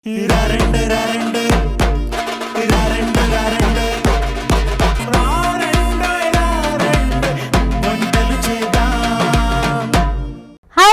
Hi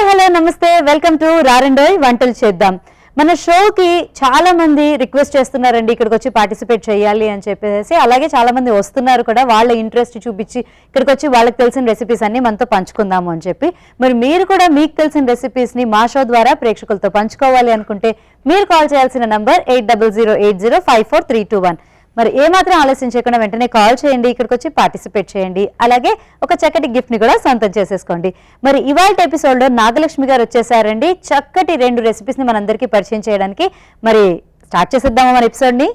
hello నమస్తే, welcome to రారండోయ్ వంటలు చేద్దాం. మన షోకి చాలా మంది రిక్వెస్ట్ చేస్తున్నారండి ఇక్కడికి వచ్చి పార్టిసిపేట్ చేయాలి అని చెప్పేసి. అలాగే చాలా మంది వస్తున్నారు కూడా, వాళ్ళ ఇంట్రెస్ట్ చూపించి ఇక్కడికి వచ్చి వాళ్ళకి తెలిసిన రెసిపీస్ అన్ని మనతో పంచుకుందాము అని చెప్పి. మరి మీరు కూడా మీకు తెలిసిన రెసిపీస్ని మా షో ద్వారా ప్రేక్షకులతో పంచుకోవాలి అనుకుంటే మీరు కాల్ చేయాల్సిన నంబర్ 8008054321. మరి ఏమాత్రం ఆలస్యం చేయకుండా వెంటనే కాల్ చేయండి, ఇక్కడికి వచ్చి పార్టిసిపేట్ చేయండి. అలాగే ఒక చక్కటి గిఫ్ట్ని కూడా సొంతం చేసేసుకోండి. మరి ఇవాళ ఎపిసోడ్లో నాగలక్ష్మి గారు వచ్చేసారండి, చక్కటి 2 రెసిపీస్ని మనందరికీ పరిచయం చేయడానికి. మరి స్టార్ట్ చేసేద్దామా మన ఎపిసోడ్ని?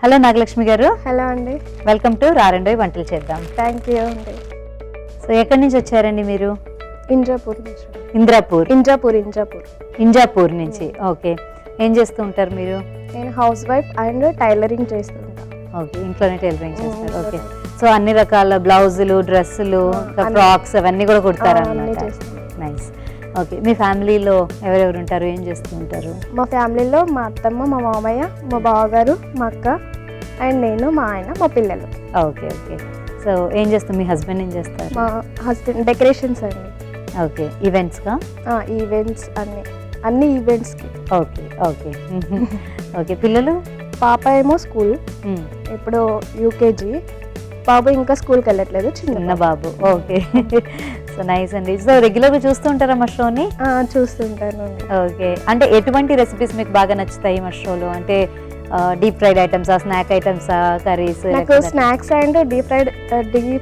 హలో నాగలక్ష్మి గారు. హలో అండి. వెల్కమ్ టు రారండోయ్ వంటలు చేద్దాం. థ్యాంక్ యూ అండి. సో ఎక్కడి నుంచి వచ్చారండి మీరు? ఇంజాపూర్ నుంచి. ఇంజాపూర్ నుంచి. ఓకే, ఏం చేస్తూ ఉంటారు మీరు? నేను హౌస్ వైఫ్ అండ్ టైలరింగ్ చేస్తుంటా. ఓకే, ఇంట్లోనే టైలరింగ్ చేస్తారు. ఓకే, సో అన్ని రకాల బ్లౌజులు, డ్రెస్సులు, ఫ్రాక్స్ అవన్నీ కూడా కుడతారు అన్నమాట. నైస్. ఓకే, మీ ఫ్యామిలీలో ఎవరెవరు ఉంటారు, ఏం చేస్తూ ఉంటారు? మా ఫ్యామిలీలో మా అత్తమ్మ, మా మామయ్య, మా బావగారు, మా అక్క అండ్ నేను, మా ఆయన, మా పిల్లలు. ఓకే ఓకే, సో ఏం చేస్తాం? మీ హస్బెండ్ ఏం చేస్తారు? మా హస్బెండ్ డెకరేషన్స్ అండి. ఓకే, ఈవెంట్స్గా? ఈవెంట్స్ అన్ని ఈవెంట్స్కి. ఓకే ఓకే ఓకే, పిల్లలు? పాప ఏమో స్కూల్, ఇప్పుడు యూకేజీ. బాబు ఇంకా స్కూల్కి వెళ్ళట్లేదు, చిన్న బాబు. ఓకే, సో నైస్ అండి. సో రెగ్యులర్గా చూస్తూ ఉంటారా మా షోని? చూస్తుంటాను. ఓకే, అంటే ఎటువంటి రెసిపీస్ మీకు బాగా నచ్చుతాయి మా షోలో? అంటే డీప్ ఫ్రైడ్ ఐటమ్సా, స్నాక్ ఐటమ్సా, కర్రీస్? నాకు స్నాక్స్ అండ్ డీప్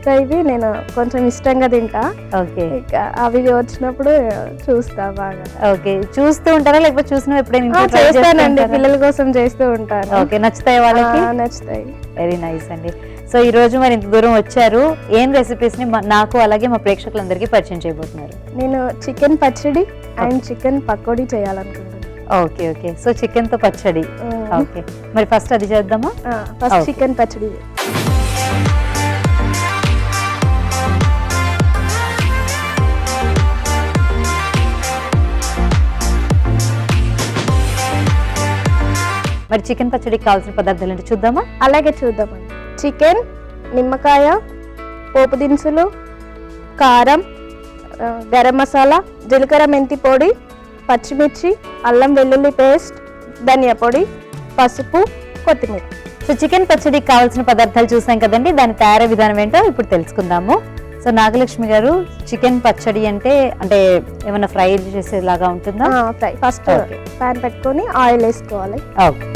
ఫ్రైవి నేను కొంచెం ఇష్టంగా తింటా. ఓకే, అవి వచ్చినప్పుడు చూస్తా బాగా. ఓకే, చూస్తూ ఉంటారా లేకపోతే చూసిన ఎప్పుడైనా? చేస్తానండి, పిల్లల కోసం చేస్తూ ఉంటాను. ఓకే, నచ్చుతాయి వాళ్ళకి? నచ్చుతాయి. వెరీ నైస్ అండి. సో ఈ రోజు మరి ఇంత దూరం వచ్చారు, ఏం రెసిపీస్ ని నాకు అలాగే మా ప్రేక్షకులందరికీ పరిచయం చేయబోతున్నారు? నేను చికెన్ పచ్చడి అండ్ చికెన్ పకోడీ చేయాలనుకుంటున్నాను. ఓకే ఓకే, సో చికెన్ తో పచ్చడి. ఓకే, మరి ఫస్ట్ అది చేద్దామా? ఫస్ట్ చికెన్ పచ్చడి. మరి చికెన్ పచ్చడికి కావాల్సిన పదార్థాలు ఏంటి చూద్దామా? అలాగే చూద్దామండి. చికెన్, నిమ్మకాయ, పోపు దినుసులు, కారం, గరం మసాలా, జీలకర్ర మెంతి పొడి, పచ్చిమిర్చి, అల్లం వెల్లుల్లి పేస్ట్, ధనియా పొడి, పసుపు, కొత్తిమీర. సో చికెన్ పచ్చడికి కావాల్సిన పదార్థాలు చూసాం కదండి, దాని తయారీ విధానం ఏంటో ఇప్పుడు తెలుసుకుందాము. సో నాగలక్ష్మి గారు, చికెన్ పచ్చడి అంటే ఏమైనా ఫ్రై చేసేలాగా ఉంటుందా? ఫ్రై. ఫస్ట్ ప్యాన్ పెట్టుకొని ఆయిల్ వేసుకోవాలి. ఓకే,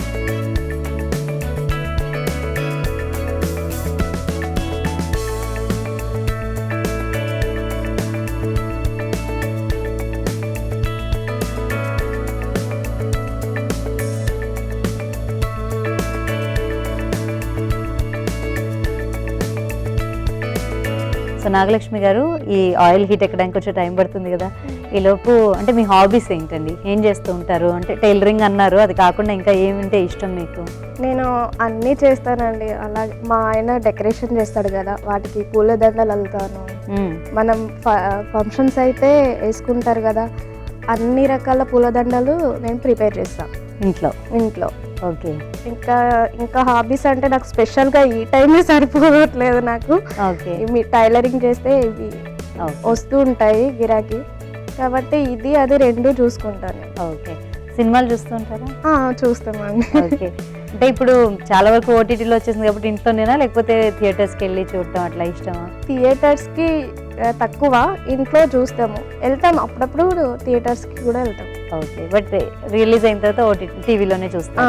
సో నాగలక్ష్మి గారు, ఈ ఆయిల్ హీట్ ఎక్కడానికి కొంచెం టైం పడుతుంది కదా, ఈ లోపు అంటే మీ హాబీస్ ఏంటండి, ఏం చేస్తూ ఉంటారు? అంటే టైలరింగ్ అన్నారు, అది కాకుండా ఇంకా ఏమంటే ఇష్టం మీకు? నేను అన్నీ చేస్తానండి. అలాగే మా ఆయన డెకరేషన్ చేస్తాడు కదా, వాటికి పూలదండలు అల్లుతాను. మనం ఫంక్షన్స్ అయితే వేసుకుంటారు కదా, అన్ని రకాల పూలదండలు నేను ప్రిపేర్ చేస్తాను ఇంట్లో. ఓకే, ఇంకా హాబీస్ అంటే నాకు స్పెషల్గా ఈ టైమే సరిపోవట్లేదు నాకు. మీ టైలరింగ్ చేస్తే ఇవి వస్తూ ఉంటాయి గిరాకీ, కాబట్టి ఇది అది రెండు చూసుకుంటాను. ఓకే, సినిమాలు చూస్తూ ఉంటారా? చూస్తామండి. ఓకే, అంటే ఇప్పుడు చాలా వరకు ఓటీటీలో వచ్చేసింది కాబట్టి ఇంట్లోనేనా లేకపోతే థియేటర్స్కి వెళ్ళి చూడటం అట్లా ఇష్టమా? థియేటర్స్కి తక్కువ, ఇంట్లో చూస్తాము. వెళ్తాం అప్పుడప్పుడు, థియేటర్స్కి కూడా వెళ్తాం. ఓకే, బట్ రిలీజ్ అయిన తర్వాత ఓటీటీ టీవీలోనే చూస్తాం.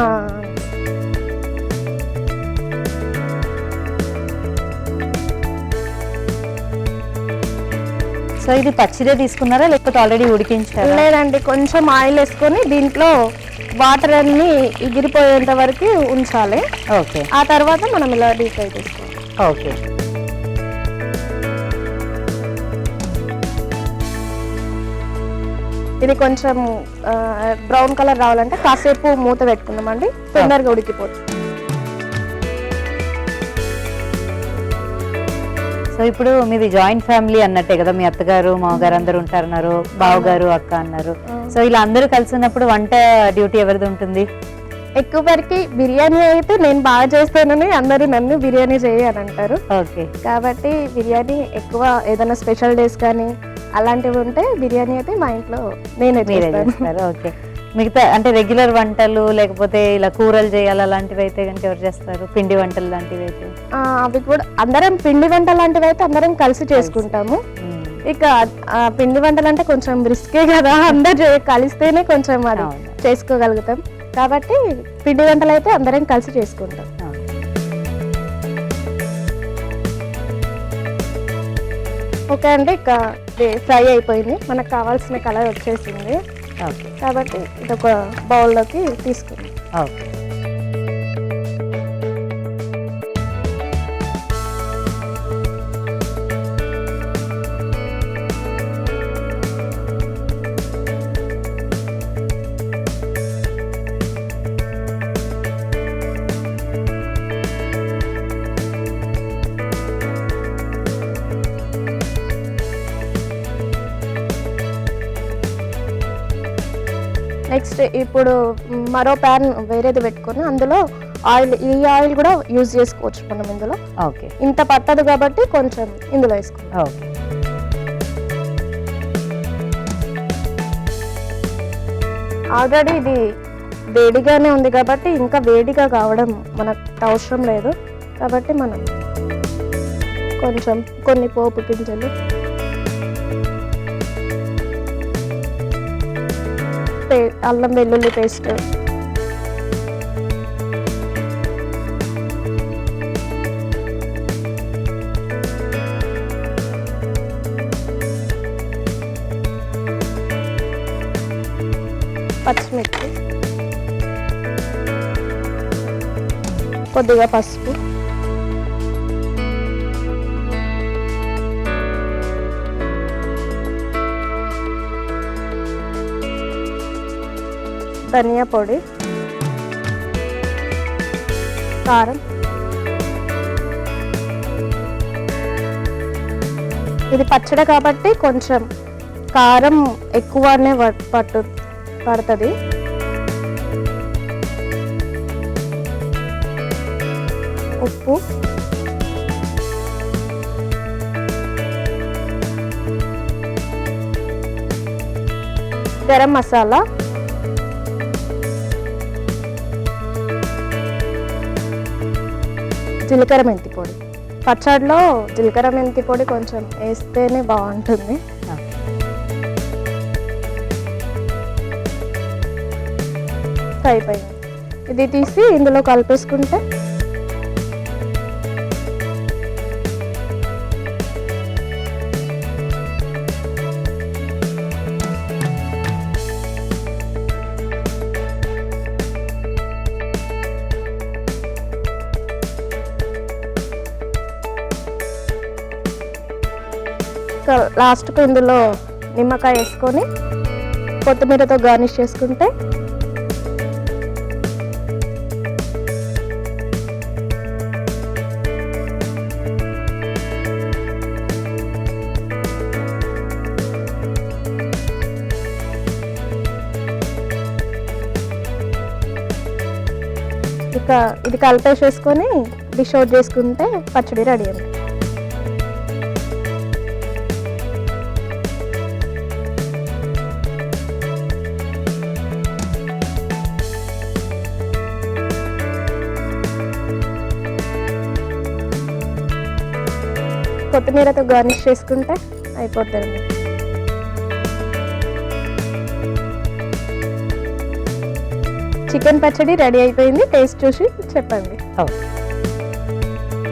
సో ఇది పచ్చిదే తీసుకున్నారా లేకపోతే ఆల్రెడీ ఉడికించారా? లేదండి, కొంచెం ఆయిల్ వేసుకొని దీంట్లో వాటర్ అన్ని ఎగిరిపోయేంత వరకు ఉంచాలి. ఓకే, ఆ తర్వాత మనం ఇలా డీప్ ఫ్రై చేసుకోవాలి. ఓకే, ఇది కొంచెం బ్రౌన్ కలర్ రావాలంటే కాసేపు మూత పెట్టుకుందామండి, తొందరగా ఉడికిపోతుంది. సో సో ఇప్పుడు మీది జాయింట్ ఫ్యామిలీ అన్నట్టే కదా, మీ అత్తగారు మామగారు అందరు ఉంటారన్నారు, బావగారు అక్క అన్నారు. సో ఇలా అందరూ కలిసి ఉన్నప్పుడు వంట డ్యూటీ ఎవరిది ఉంటుంది? ఎక్కువ వరకు బిర్యానీ అయితే నేను బాగా చేస్తానని అందరూ నన్ను బిర్యానీ చేయని అంటారు. ఓకే. కాబట్టి బిర్యానీ ఎక్కువ ఏదైనా స్పెషల్ డేస్ కానీ అలాంటివి ఉంటే బిర్యానీ అయితే మా ఇంట్లో నేనే మీరే చేస్తాను. చేస్తారు. ఓకే. మిగతా అంటే రెగ్యులర్ వంటలు లేకపోతే ఇలా కూరలు చేయాలి అలాంటివి అయితే కనుక ఎవరు చేస్తారు? పిండి వంటలు లాంటివి అయితే? అవి కూడా అందరం పిండి వంట లాంటివి అయితే అందరం కలిసి చేసుకుంటాము. ఇక పిండి వంటలు అంటే కొంచెం రిస్కే కదా, అందరు కలిస్తేనే కొంచెం అది చేసుకోగలుగుతాం. కాబట్టి పిండి వంటలు అయితే అందరం కలిసి చేసుకుంటాం. ఓకే అండి, ఇక ఫ్రై అయిపోయింది, మనకు కావాల్సిన కలర్ వచ్చేసింది. కాబట్టి ఇది ఒక బౌల్లోకి తీసుకుందాం. ఓకే. నెక్స్ట్ ఇప్పుడు మరో ప్యాన్ వేరేది పెట్టుకొని అందులో ఆయిల్, ఈ ఆయిల్ కూడా యూజ్ చేసుకోవచ్చు మనం ఇందులో. ఓకే. ఇంత పట్టదు కాబట్టి కొంచెం ఇందులో వేసుకుంటాం. ఓకే. ఆల్రెడీ ఇది వేడిగానే ఉంది కాబట్టి ఇంకా వేడిగా కావడం మనకు అవసరం లేదు. కాబట్టి మనం కొంచెం కొన్ని పోపు గింజలు, అల్లం వెల్లుల్లి పేస్ట్, పచ్చిమిర్చి, కొద్దిగా పసుపు, ధనియా పొడి, కారం. ఇది పచ్చడి కాబట్టి కొంచెం కారం ఎక్కువనే పడుతుంది. ఉప్పు, గరం మసాలా, జీలకర్ర మెంతి పొడి. పచ్చడిలో జీలకర్ర మెంతి పొడి కొంచెం వేస్తేనే బాగుంటుంది. అయిపోయింది, ఇది తీసి ఇందులో కలిపేసుకుంటే లాస్ట్కు ఇందులో నిమ్మకాయ వేసుకొని కొత్తిమీరతో గార్నిష్ చేసుకుంటే ఇక ఇది కలిపేసేసుకొని డిష్ అవుట్ చేసుకుంటే పచ్చడి రెడీ అండి. కొత్తిమీరతో గార్నిష్ చేసుకుంటే అయిపోతుంది. చికెన్ పచ్చడి రెడీ అయిపోయింది, టేస్ట్ చూసి చెప్పండి.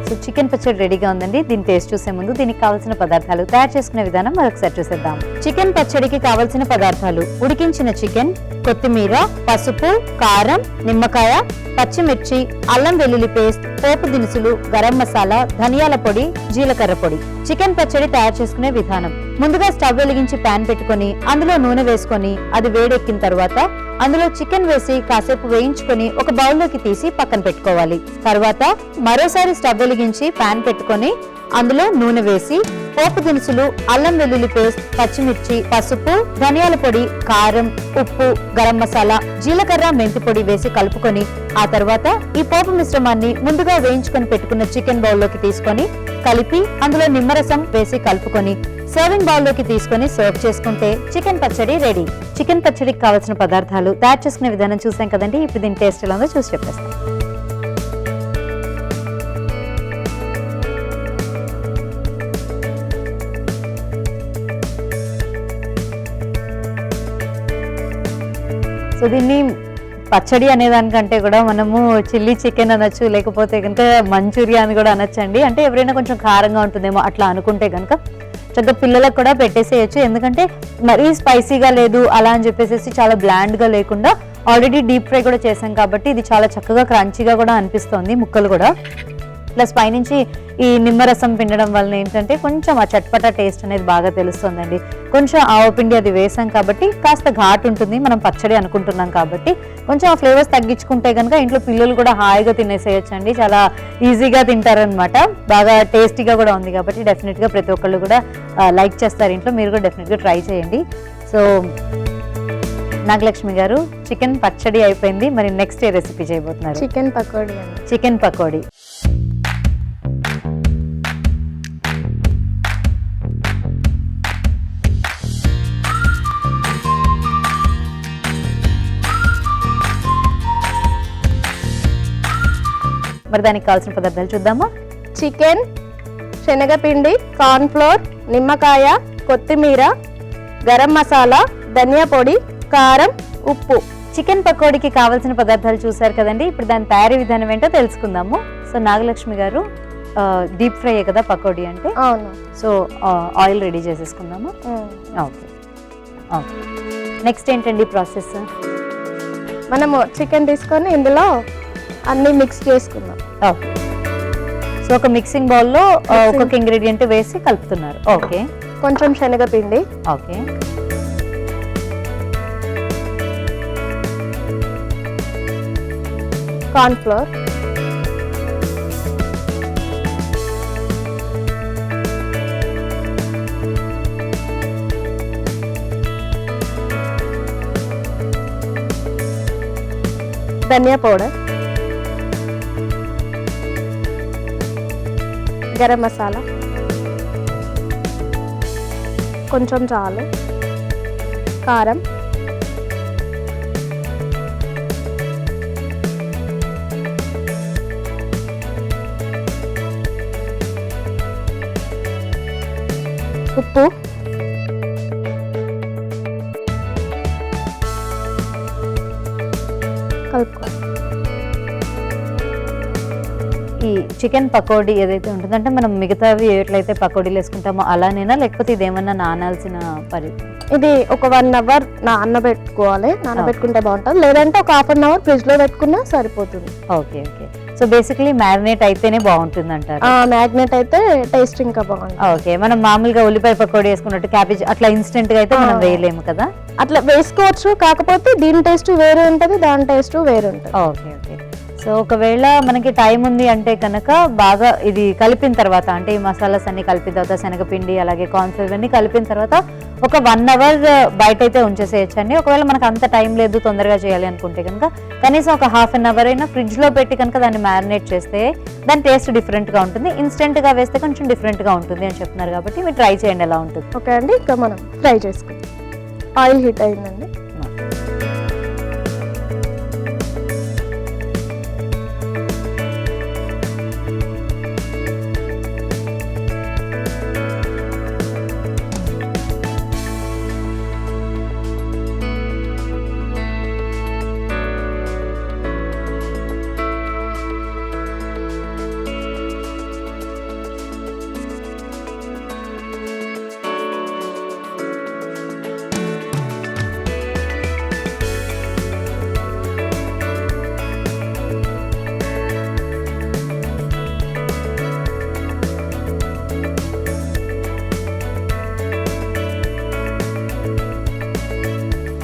సో చికెన్ పచ్చడి రెడీగా ఉందండి. దీని టేస్ట్ చూసే ముందు దీనికి కావాల్సిన పదార్థాలు, తయారు చేసుకునే విధానం మరొకసారి చూసేద్దాం. చికెన్ పచ్చడికి కావాల్సిన పదార్థాలు: ఉడికించిన చికెన్, కొత్తిమీర, పసుపు, కారం, నిమ్మకాయ, పచ్చిమిర్చి, అల్లం వెల్లుల్లి పేస్ట్, పోపు దినుసులు, గరం మసాలా, ధనియాల పొడి, జీలకర్ర పొడి. చికెన్ పచ్చడి తయారు చేసుకునే విధానం: ముందుగా స్టవ్ వెలిగించి ప్యాన్ పెట్టుకొని అందులో నూనె వేసుకొని అది వేడెక్కిన తర్వాత అందులో చికెన్ వేసి కాసేపు వేయించుకొని ఒక బౌల్లోకి తీసి పక్కన పెట్టుకోవాలి. తర్వాత మరోసారి స్టవ్ వెలిగించి ప్యాన్ పెట్టుకొని అందులో నూనె వేసి పోపు దినుసులు, అల్లం వెల్లుల్లి పేస్ట్, పచ్చిమిర్చి, పసుపు, ధనియాల పొడి, కారం, ఉప్పు, గరం మసాలా, జీలకర్ర, మెంతి పొడి వేసి కలుపుకొని ఆ తర్వాత ఈ పోపు మిశ్రమాన్ని ముందుగా వేయించుకొని పెట్టుకున్న చికెన్ బౌల్లోకి తీసుకొని కలిపి అందులో నిమ్మరసం వేసి కలుపుకొని సర్వింగ్ బౌల్లోకి తీసుకొని సర్వ్ చేసుకుంటే చికెన్ పచ్చడి రెడీ. చికెన్ పచ్చడికి కావాల్సిన పదార్థాలు తయారు చేసుకునే విధానం చూసాం కదండి. ఇప్పుడు దీని టేస్ట్ ఎలా ఉందో చూసి చెప్పేస్తాం. సో దీన్ని పచ్చడి అనేదానికంటే కూడా మనము చిల్లీ చికెన్ అనొచ్చు, లేకపోతే కనుక మంచూరియా అని కూడా అనొచ్చండి. అంటే ఎవరైనా కొంచెం కారంగా ఉంటుందేమో అట్లా అనుకుంటే కనుక చక్కగా పిల్లలకు కూడా పెట్టేసేయచ్చు. ఎందుకంటే మరీ స్పైసీగా లేదు అలా అని చెప్పేసి చాలా బ్లాండ్గా లేకుండా ఆల్రెడీ డీప్ ఫ్రై కూడా చేసాం కాబట్టి ఇది చాలా చక్కగా క్రంచీగా కూడా అనిపిస్తుంది ముక్కలు కూడా. ప్లస్ పైనుంచి ఈ నిమ్మరసం పిండడం వల్ల ఏంటంటే కొంచెం ఆ చట్పటా టేస్ట్ అనేది బాగా తెలుస్తుందండి. కొంచెం ఆవు పిండి అది వేసాం కాబట్టి కాస్త ఘాటు ఉంటుంది, మనం పచ్చడి అనుకుంటున్నాం కాబట్టి కొంచెం ఆ ఫ్లేవర్స్ తగ్గించుకుంటే కనుక ఇంట్లో పిల్లలు కూడా హాయిగా తినేసేయచ్చండి. చాలా ఈజీగా తింటారనమాట. బాగా టేస్టీగా కూడా ఉంది కాబట్టి డెఫినెట్గా ప్రతి ఒక్కళ్ళు కూడా లైక్ చేస్తారు ఇంట్లో. మీరు కూడా డెఫినెట్గా ట్రై చేయండి. సో నాగలక్ష్మి గారు, చికెన్ పచ్చడి అయిపోయింది, మరి నెక్స్ట్ ఏ రెసిపీ చేయబోతున్నారు? చికెన్ పకోడీ అండి. చికెన్ పకోడీ. మరి దానికి కావాల్సిన పదార్థాలు చూద్దామా? చికెన్, శనగపిండి, కార్న్ ఫ్లోర్, నిమ్మకాయ, కొత్తిమీర, గరం మసాలా, ధనియా పొడి, కారం, ఉప్పు. చికెన్ పకోడీకి కావాల్సిన పదార్థాలు చూసారు కదండి. ఇప్పుడు దాని తయారీ విధానం ఏంటో తెలుసుకుందాము. సో నాగలక్ష్మి గారు, డీప్ ఫ్రై కదా పకోడీ అంటే? అవును. సో ఆయిల్ రెడీ చేసేసుకుందాము. Okay okay. నెక్స్ట్ ఏంటండి ప్రాసెస్? మనము చికెన్ తీసుకొని ఇందులో అన్ని మిక్స్ చేసుకుందాం. ఓకే. సో ఒక మిక్సింగ్ బౌల్లో ఒక్కొక్క ఇంగ్రీడియంట్ వేసి కలుపుతున్నారు. ఓకే. కొంచెం శనగపిండి, ఓకే, కార్న్ ఫ్లోర్, ధనియా పౌడర్, గరం మసాలా కొంచెం చాలు, కారం, ఉప్పు, కలుపుకో. ఈ చికెన్ పకోడీ ఏదైతే ఉంటుందో అంటే మనం మిగతావి ఎట్లయితే పకోడీలు వేసుకుంటామో అలానేనా, లేకపోతే ఇదేమన్నా నానాల్సిన ఇది ఒక 1 అవర్ నానబెట్టుకోవాలి. నానబెట్టుకుంటే బాగుంటుంది, లేదంటే ఒక 1/2 అవర్ ఫ్రిడ్జ్ లో పెట్టుకున్నా సరిపోతుంది. Okay okay. So basically marinate అయితేనే బాగుంటుంది అంటారు? మ్యాగ్నెట్ అయితే టేస్ట్ ఇంకా బాగుంటుంది. ఓకే. మనం మామూలుగా ఉల్లిపాయ పకోడీ వేసుకున్నట్టు క్యాబేజ్ అట్లా ఇన్స్టెంట్ గా అయితే మనం వేయలేము కదా? అట్లా వేసుకోవచ్చు, కాకపోతే దీని టేస్ట్ వేరే ఉంటుంది, దాని టేస్ట్ వేరే ఉంటుంది. Okay okay. సో ఒకవేళ మనకి టైం ఉంది అంటే కనుక బాగా ఇది కలిపిన తర్వాత, అంటే ఈ మసాలాస్ అన్ని కలిపిన తర్వాత, శనగపిండి అలాగే కార్న్ఫ్లోర్ అన్ని కలిపిన తర్వాత ఒక 1 అవర్ బయట అయితే ఉంచేసేయచ్చు అండి. ఒకవేళ మనకు అంత టైం లేదు, తొందరగా చేయాలి అనుకుంటే కనుక కనీసం ఒక 1/2 అవర్ అయినా ఫ్రిడ్జ్ లో పెట్టి కనుక దాన్ని మ్యారినేట్ చేస్తే దాని టేస్ట్ డిఫరెంట్ గా ఉంటుంది. ఇన్స్టెంట్ గా వేస్తే కొంచెం డిఫరెంట్ గా ఉంటుంది అని చెప్తున్నారు కాబట్టి మీరు ట్రై చేయండి ఎలా ఉంటుంది. ఓకే అండి. ఇంకా మనం ఫ్రై చేసుకుందాం. ఆయిల్ హీట్ అయిందండి.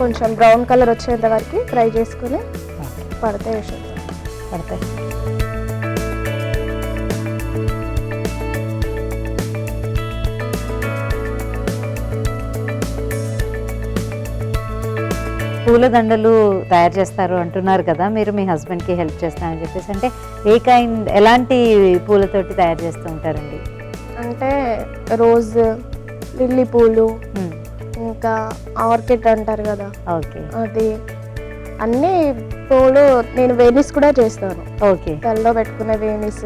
కొంచెం బ్రౌన్ కలర్ వచ్చేంత వరకు ఫ్రై చేసుకుని పడతాయి వేసేద్దాం. పడతాయి. పూల దండలు తయారు చేస్తారు అంటున్నారు కదా మీరు, మీ హస్బెండ్కి హెల్ప్ చేస్తారని చెప్పేసి. అంటే ఎలాంటి పూలతోటి తయారు చేస్తూ ఉంటారండి? అంటే రోజ్, లిల్లీ పూలు, ఇంకా ఆర్కిడ్ అంటారు కదా, ఓకే. అది అన్ని పూలు. నేను వేణీస్ కూడా చేస్తాను. ఓకే. తలలో పెట్టుకునే వేణీస్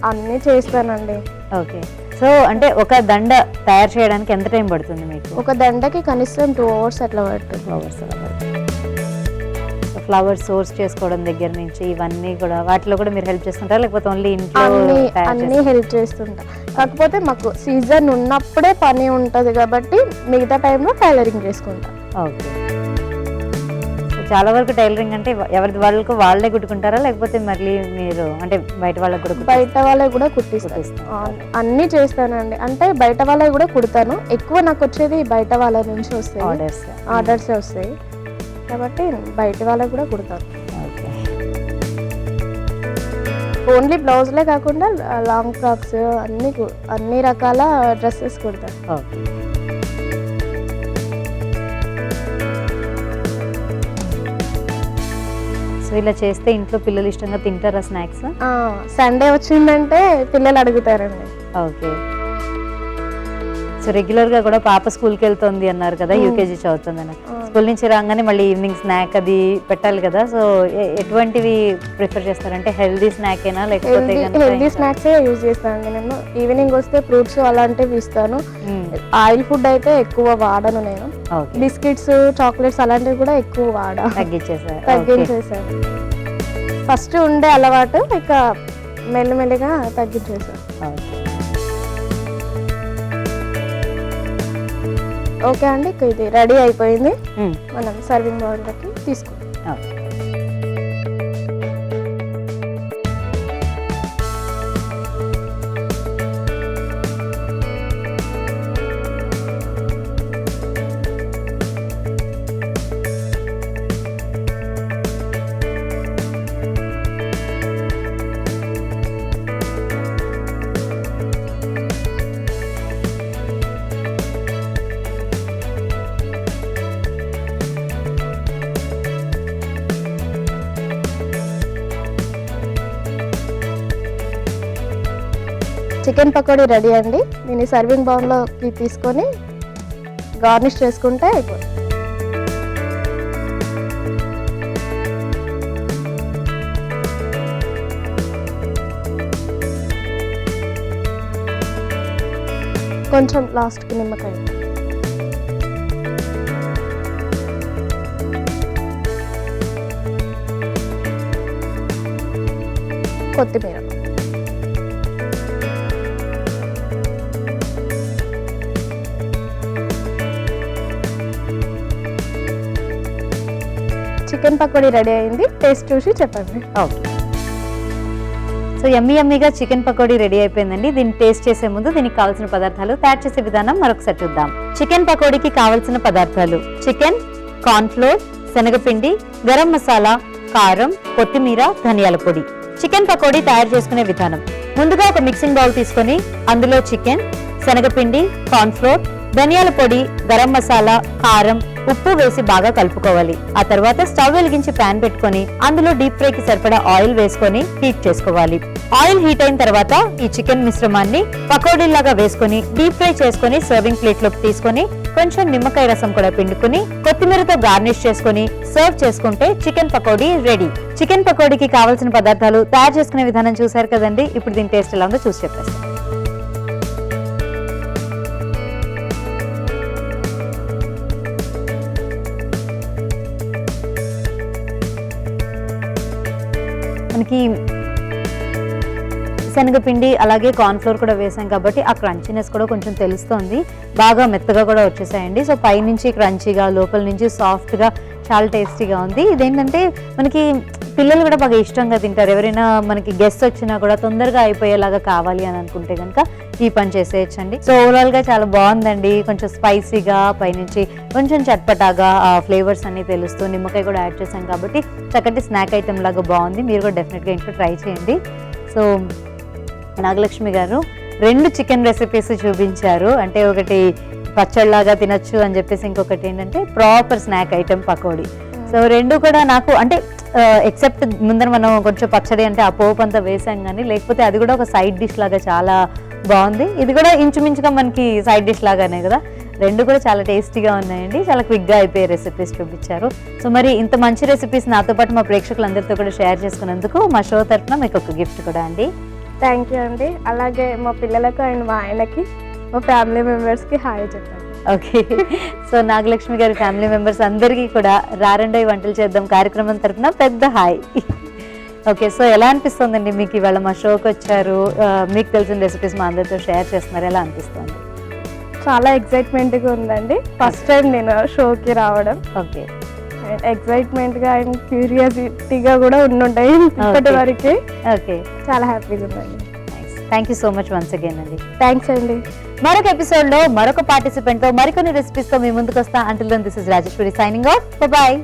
అన్నీ చేస్తానండి. ఓకే. సో అంటే ఒక దండ తయారు చేయడానికి ఎంత టైం పడుతుంది మీకు? ఒక దండకి కనీసం 2 hours అట్లా పడుతుంది. ఫ్లవర్స్ సోర్స్ చేసుకోవడం దగ్గర నుంచి ఇవన్నీ కూడా వాటిలో కూడా మీరు హెల్ప్ చేస్తుంటారా, లేకపోతే ఓన్లీ ఇంట్లో అన్ని హెల్ప్ చేస్తుంటా. కాకపోతే మాకు సీజన్ ఉన్నప్పుడే పని ఉంటుంది కాబట్టి మిగతా టైంలో టైలరింగ్ చేసుకుంటా. ఓకే. చాలా వరకు టైలరింగ్ అంటే ఎవరి వాళ్ళకు వాళ్ళే కుట్టుకుంటారా, లేకపోతే మళ్ళీ మీరు అంటే బయట వాళ్ళకి కూడా? బయట వాళ్ళకి కూడా కుట్టిస్తాను. అన్నీ చేస్తానండి. అంటే బయట వాళ్ళకి కూడా కుడతాను. ఎక్కువ నాకు వచ్చేది బయట వాళ్ళ నుంచి వస్తాయి, ఆర్డర్స్ వస్తాయి కాబట్టి బయట వాళ్ళకి కూడా కుడతాను. ఓన్లీ బ్లౌజ్లే కాకుండా లాంగ్ ఫ్రాక్స్ అన్ని రకాల డ్రెస్సెస్ కుడతాను. సో ఇలా చేస్తే ఇంట్లో పిల్లలు ఇష్టంగా తింటారా స్నాక్స్? సండే వచ్చిందంటే పిల్లలు అడుగుతారండి. ఓకే. సో రెగ్యులర్గా కూడా పాప స్కూల్కి వెళ్తుంది అన్నారు కదా, యూకేజీ చదువుతుందని. స్కూల్ నుంచి రాగానే మళ్ళీ ఈవినింగ్ స్నాక్ అది పెట్టాలి కదా, సో ఎటువంటివి ప్రిఫర్ చేస్తారంటే హెల్దీ స్నాక్ ఏనా లేకపోతే? హెల్దీ స్నాక్సే యూజ్ చేస్తానండి నేను. ఈవినింగ్ వస్తే ఫ్రూట్స్ అలాంటివి ఇస్తాను. ఆయిల్ ఫుడ్ అయితే ఎక్కువ వాడను నేను. బిస్కెట్స్, చాక్లెట్స్ అలాంటివి కూడా ఎక్కువ తగ్గించేసాను. ఫస్ట్ ఉండే అలవాటు ఇక మెల్లిమెల్లిగా తగ్గించేసాను. ఓకే అండి, ఇది రెడీ అయిపోయింది. మనం సర్వింగ్ బౌల్లోకి తీసుకుంటాం. చికెన్ పకోడీ రెడీ అండి. దీన్ని సర్వింగ్ బౌల్లోకి తీసుకొని గార్నిష్ చేసుకుంటే అయిపోతుంది. కొంచెం లాస్ట్కి నిమ్మకాయ, కొత్తిమీర, చికెన్ పకోడీ రెడీ అయింది. టేస్ట్ చూసి చెప్పండి. ఓకే. సో యమ్మీగా చికెన్ పకోడీ రెడీ అయిపోయిందండి. దీన్ని టేస్ట్ చేసే ముందు దీనికి కావాల్సిన పదార్థాలు, తయారు చేసే విధానం మరొకసారి చూద్దాం. చికెన్ పకోడీకి కావాల్సిన పదార్థాలు: చికెన్, కార్న్ ఫ్లోర్, శనగపిండి, గరం మసాలా, కారం, కొత్తిమీర, ధనియాల పొడి. చికెన్ పకోడీ తయారు చేసుకునే విధానం: ముందుగా ఒక మిక్సింగ్ బౌల్ తీసుకొని అందులో చికెన్, శనగపిండి, కార్న్ ఫ్లోర్, ధనియాల పొడి, గరం మసాలా, కారం, ఉప్పు వేసి బాగా కలుపుకోవాలి. ఆ తర్వాత స్టవ్ వెలిగించి ప్యాన్ పెట్టుకొని అందులో డీప్ ఫ్రై కి సరిపడా ఆయిల్ వేసుకొని హీట్ చేసుకోవాలి. ఆయిల్ హీట్ అయిన తర్వాత ఈ చికెన్ మిశ్రమాన్ని పకోడీలాగా వేసుకొని డీప్ ఫ్రై చేసుకొని సర్వింగ్ ప్లేట్ లోకి తీసుకొని కొంచెం నిమ్మకాయ రసం కూడా పిండుకొని కొత్తిమీరతో గార్నిష్ చేసుకొని సర్వ్ చేసుకుంటే చికెన్ పకోడీ రెడీ. చికెన్ పకోడీకి కావాల్సిన పదార్థాలు, తయారు చేసుకునే విధానం చూసారు కదండి. ఇప్పుడు దీని టేస్ట్ ఎలా ఉందో చూసి చెప్పేస్తాను. మనకి శనగపిండి అలాగే కార్న్ ఫ్లోర్ కూడా వేసాం కాబట్టి ఆ క్రంచీనెస్ కూడా కొంచెం తెలుస్తుంది. బాగా మెత్తగా కూడా వచ్చేసాయండి. సో పైనుంచి క్రంచీగా, లోపల నుంచి సాఫ్ట్గా, చాలా టేస్టీగా ఉంది. ఇదేంటంటే మనకి పిల్లలు కూడా బాగా ఇష్టంగా తింటారు. ఎవరైనా మనకి గెస్ట్ వచ్చినా కూడా తొందరగా అయిపోయేలాగా కావాలి అని అనుకుంటే కనుక ఈ పని చేసేయచ్చండి. సో ఓవరాల్గా చాలా బాగుందండి. కొంచెం స్పైసీగా, పైనుంచి కొంచెం చట్పటాగా ఆ ఫ్లేవర్స్ అన్నీ తెలుస్తూ, నిమ్మకాయ కూడా యాడ్ చేసాం కాబట్టి చక్కటి స్నాక్ ఐటెం లాగా బాగుంది. మీరు కూడా డెఫినెట్గా ఇంట్లో ట్రై చేయండి. సో నాగలక్ష్మి గారు 2 చికెన్ రెసిపీస్ చూపించారు. అంటే ఒకటి పచ్చళ్ళలాగా తినొచ్చు అని చెప్పేసి ఇంకొకటి ఏంటంటే proper snack item pakodi. So రెండు కూడా నాకు అంటే ఎక్సెప్ట్ ముందర మనం కొంచెం పచ్చడి అంటే ఆ పోపు అంతా వేసాం కానీ లేకపోతే అది కూడా ఒక సైడ్ డిష్ లాగా చాలా బాగుంది. ఇది కూడా ఇంచుమించుగా మనకి సైడ్ డిష్ లాగానే కదా. రెండు కూడా చాలా టేస్టీగా ఉన్నాయండి, చాలా క్విక్గా అయిపోయే రెసిపీస్ చూపించారు. సో మరి ఇంత మంచి రెసిపీస్ నాతో పాటు మా ప్రేక్షకులందరితో కూడా షేర్ చేసుకున్నందుకు మా షో తరఫున మీకు ఒక గిఫ్ట్ కూడా అండి. థ్యాంక్ యూ అండి. అలాగే మా పిల్లలకు అండ్ మా ఆయనకి, మా ఫ్యామిలీ మెంబర్స్కి హాయ్ చెప్పండి. ఓకే. సో నాగలక్ష్మి గారి ఫ్యామిలీ మెంబర్స్ అందరికీ కూడా రారండోయ్ వంటలు చేద్దాం కార్యక్రమం తరఫున పెద్ద హాయ్. ఓకే, సో ఎలా అనిపిస్తుందండి మీకు ఇవాళ మా షోకి వచ్చారు, మీకు తెలిసిన రెసిపీస్ మా అందరితో షేర్ చేస్తున్నారు, ఎలా అనిపిస్తుంది? చాలా ఎక్సైట్మెంట్గా ఉందండి. ఫస్ట్ టైం నేను షోకి రావడం. ఓకే, ఎక్సైట్మెంట్గా అండ్ క్యూరియాసిటీగా కూడా ఉండుంటాయి ఇప్పటి వరకు. ఓకే, చాలా హ్యాపీగా ఉందండి. Thank you so much once again అండి. థ్యాంక్స్ అండి. మరొక ఎపిసోడ్లో మరొక పార్టిసిపెంట్తో మరికొన్ని రెసిపీస్తో మీ ముందుకు వస్తా. Until then this is Rajeshwari signing off. Bye.